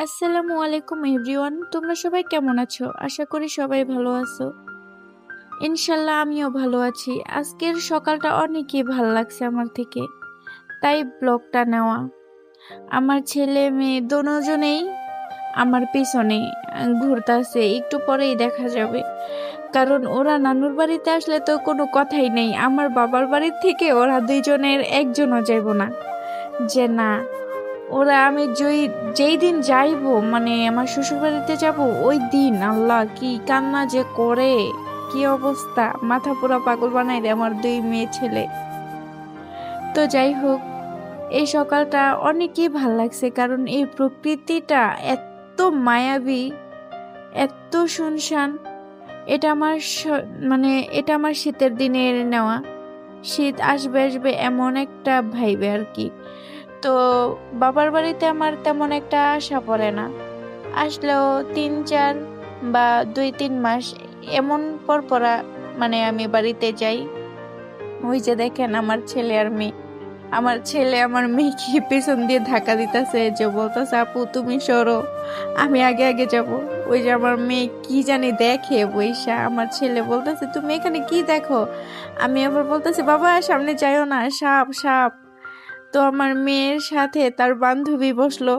আসসালামু আলাইকুম এভরিওয়ান, তোমরা সবাই কেমন আছো? আশা করি সবাই ভালো আছো। ইনশাল্লাহ আমিও ভালো আছি। আজকের সকালটা অনেকই ভালো লাগছে আমার থেকে, তাই ব্লগটা নেওয়া। আমার ছেলে মেয়ে দুজনেই আমার পিছনে ঘুরতাছে, একটু পরেই দেখা যাবে। কারণ ওরা নানুর বাড়িতে আসলে তো কোনো কথাই নেই, আমার বাবার বাড়ির থেকে ওরা দুইজনের একজনও যাইব না। যে না, ওরা আমি যেই দিন যাইবো, মানে আমার শ্বশুর বাড়িতে যাব, ওই দিন আল্লাহ কি কান্না যে করে, কি অবস্থা, মাথা পুরা পাগল বানাই দেয় আমার দুই মেয়ে ছেলে। তো যাই হোক, এই সকালটা অনেকই ভাল লাগছে, কারণ এই প্রকৃতিটা এত মায়াবী, এত শুনশান। এটা আমার মানে এটা আমার শীতের দিনের নেওয়া। শীত আসবে আসবে এমন একটা ভাইবে আর কি। তো বাবার বাড়িতে আমার তেমন একটা আশা পড়ে না, আসলেও 3-4 বা 2-3 মাস এমন পর পরা মানে আমি বাড়িতে যাই। ওই যে দেখেন আমার ছেলে আর মেয়ে, আমার ছেলে আমার মেয়েকে পেছন দিয়ে ধাক্কা দিতেছে, যে বলতেছে আপু তুমি সরো, আমি আগে আগে যাব। ওই যে আমার মেয়ে কি জানি দেখে বৈশা, আমার ছেলে বলতেছে তুমি এখানে কি দেখো, আমি আবার বলতেছি বাবা সামনে যাইও না, সাপ সাপ। তো আমার মেয়ের সাথে তার বান্ধবী বসলো।